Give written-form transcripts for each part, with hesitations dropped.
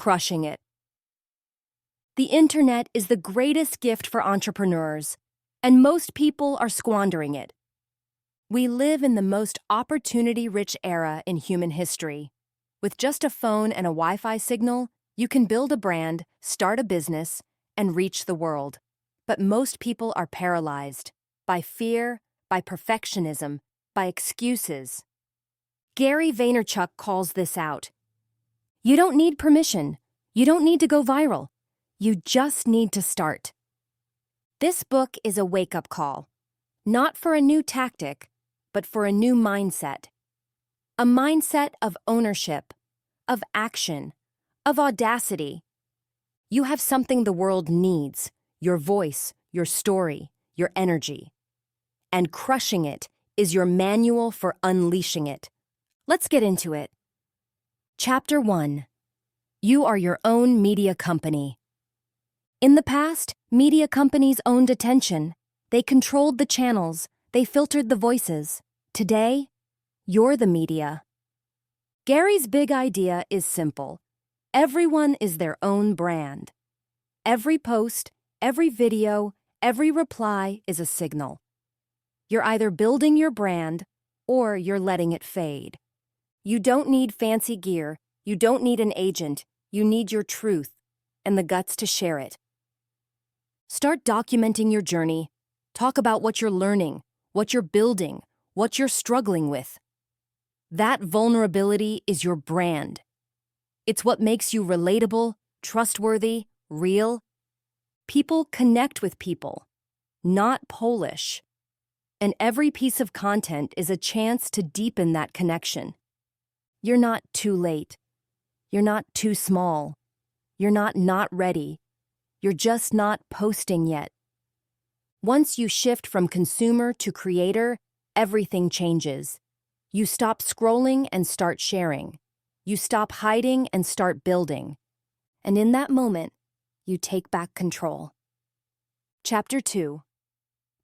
crushing it. The internet is the greatest gift for entrepreneurs, and most people are squandering it. We live in the most opportunity-rich era in human history. With just a phone and a Wi-Fi signal, you can build a brand, start a business, and reach the world. But most people are paralyzed by fear, by perfectionism, by excuses. Gary Vaynerchuk calls this out. You don't need permission. You don't need to go viral. You just need to start. This book is a wake-up call, not for a new tactic, but for a new mindset. A mindset of ownership, of action, of audacity. You have something the world needs, your voice, your story, your energy. And crushing it is your manual for unleashing it. Let's get into it. Chapter 1. You are your own media company. In the past, media companies owned attention. They controlled the channels. They filtered the voices. Today, you're the media. Gary's big idea is simple. Everyone is their own brand. Every post, every video, every reply is a signal. You're either building your brand or you're letting it fade. You don't need fancy gear. You don't need an agent. You need your truth and the guts to share it. Start documenting your journey. Talk about what you're learning, what you're building, what you're struggling with. That vulnerability is your brand. It's what makes you relatable, trustworthy, real. People connect with people, not Polish. And every piece of content is a chance to deepen that connection. You're not too late. You're not too small. You're not ready. You're just not posting yet. Once you shift from consumer to creator, everything changes. You stop scrolling and start sharing. You stop hiding and start building. And in that moment, you take back control. Chapter 2.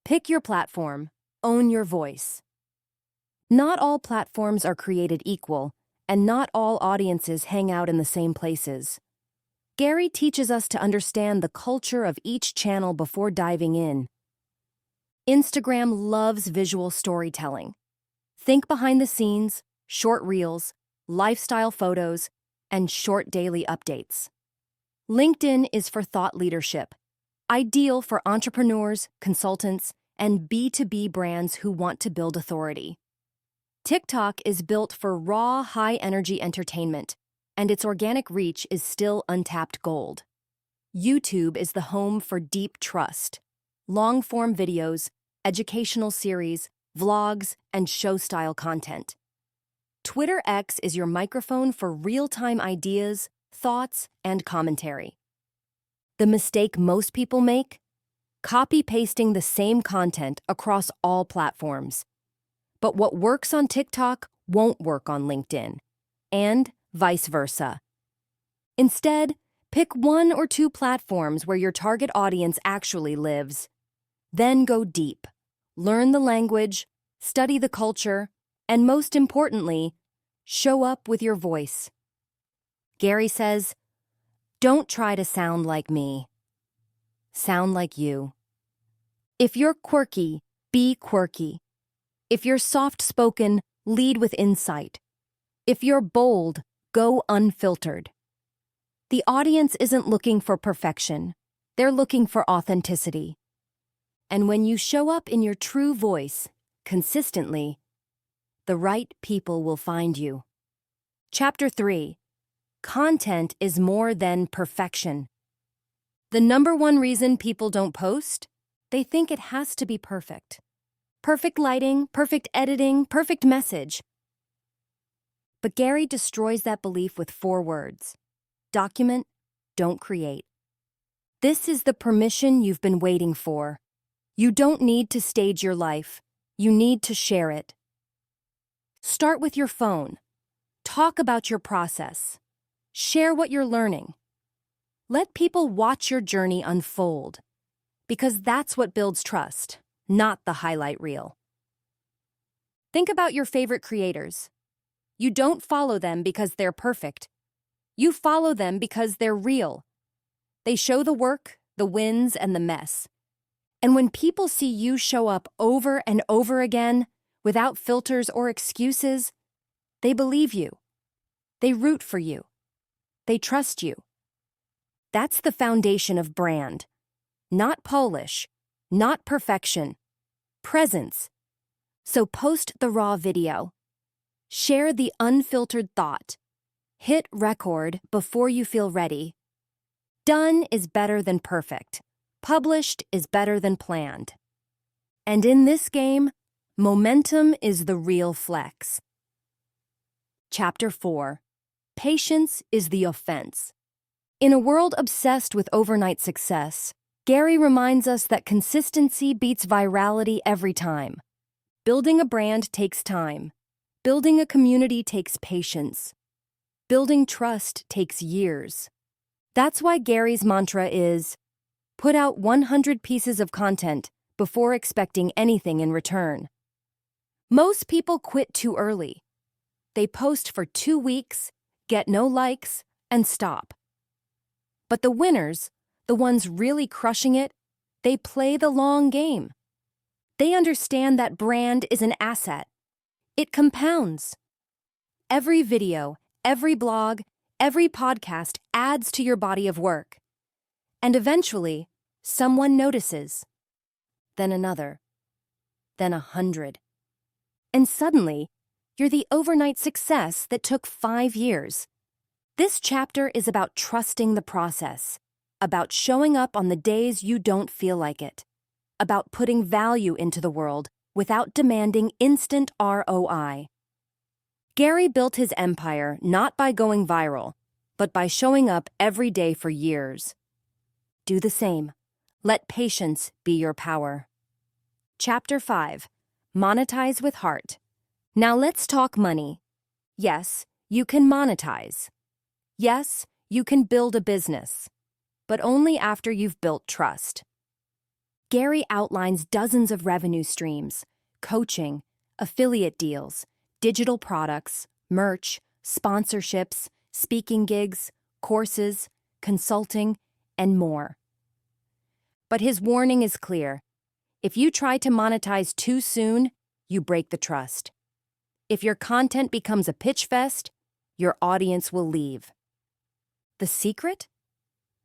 Pick your platform. Own your voice. Not all platforms are created equal, and not all audiences hang out in the same places. Gary teaches us to understand the culture of each channel before diving in. Instagram loves visual storytelling. Think behind the scenes, short reels, lifestyle photos, and short daily updates. LinkedIn is for thought leadership, ideal for entrepreneurs, consultants, and B2B brands who want to build authority. TikTok is built for raw, high-energy entertainment, and its organic reach is still untapped gold. YouTube is the home for deep trust, long-form videos, educational series, vlogs, and show-style content. Twitter X is your microphone for real-time ideas, thoughts, and commentary. The mistake most people make? Copy-pasting the same content across all platforms. But what works on TikTok won't work on LinkedIn, and vice versa. Instead, pick 1 or 2 platforms where your target audience actually lives. Then go deep. Learn the language, study the culture, and most importantly, show up with your voice. Gary says, don't try to sound like me. Sound like you. If you're quirky, be quirky. If you're soft-spoken, lead with insight. If you're bold, go unfiltered. The audience isn't looking for perfection. They're looking for authenticity. And when you show up in your true voice, consistently, the right people will find you. Chapter 3. Content is more than perfection. The number one reason people don't post? They think it has to be perfect. Perfect lighting, perfect editing, perfect message. But Gary destroys that belief with 4 words. Document, don't create. This is the permission you've been waiting for. You don't need to stage your life. You need to share it. Start with your phone. Talk about your process. Share what you're learning. Let people watch your journey unfold, because that's what builds trust, not the highlight reel. Think about your favorite creators. You don't follow them because they're perfect. You follow them because they're real. They show the work, the wins, and the mess. And when people see you show up over and over again, without filters or excuses, they believe you. They root for you. They trust you. That's the foundation of brand. Not polish, not perfection, presence. So post the raw video. Share the unfiltered thought. Hit record before you feel ready. Done is better than perfect. Published is better than planned. And in this game, momentum is the real flex. Chapter 4. Patience is the offense. In a world obsessed with overnight success, Gary reminds us that consistency beats virality every time. Building a brand takes time. Building a community takes patience. Building trust takes years. That's why Gary's mantra is, put out 100 pieces of content before expecting anything in return. Most people quit too early. They post for 2 weeks, get no likes, and stop. But the winners, the ones really crushing it, they play the long game. They understand that brand is an asset. It compounds. Every video, every blog, every podcast adds to your body of work. And eventually, someone notices. Then another. Then 100. And suddenly, you're the overnight success that took 5 years. This chapter is about trusting the process, about showing up on the days you don't feel like it, about putting value into the world without demanding instant ROI. Gary built his empire not by going viral, but by showing up every day for years. Do the same. Let patience be your power. Chapter 5. Monetize with Heart. Now let's talk money. Yes, you can monetize. Yes, you can build a business, but only after you've built trust. Gary outlines dozens of revenue streams: coaching, affiliate deals, digital products, merch, sponsorships, speaking gigs, courses, consulting, and more. But his warning is clear. If you try to monetize too soon, you break the trust. If your content becomes a pitch fest, your audience will leave. The secret?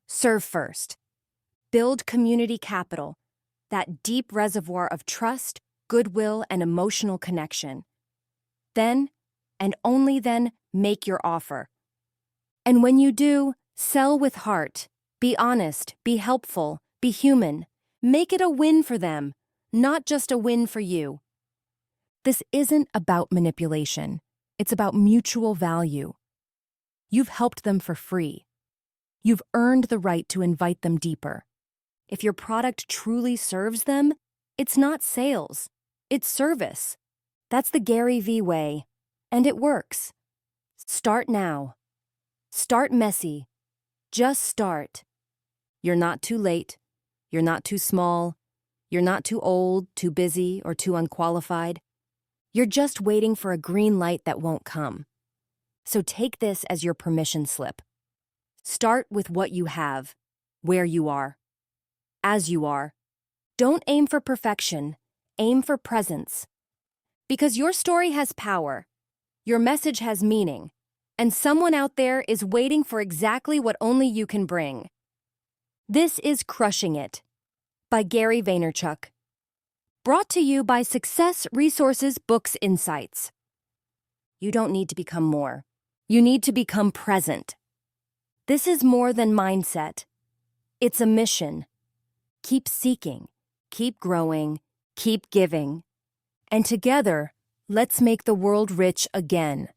Serve first. Build community capital, that deep reservoir of trust, goodwill, and emotional connection. Then, and only then, make your offer. And when you do, sell with heart. Be honest, be helpful, be human. Make it a win for them, not just a win for you. This isn't about manipulation. It's about mutual value. You've helped them for free. You've earned the right to invite them deeper. If your product truly serves them, it's not sales, it's service. That's the Gary V way, and it works. Start now. Start messy. Just start. You're not too late. You're not too small. You're not too old, too busy, or too unqualified. You're just waiting for a green light that won't come. So take this as your permission slip. Start with what you have, where you are, as you are. Don't aim for perfection. Aim for presence. Because your story has power, your message has meaning, and someone out there is waiting for exactly what only you can bring. This is Crushing It by Gary Vaynerchuk. Brought to you by Success Resources Books Insights. You don't need to become more. You need to become present. This is more than mindset. It's a mission. Keep seeking, keep growing, keep giving. And together, let's make the world rich again.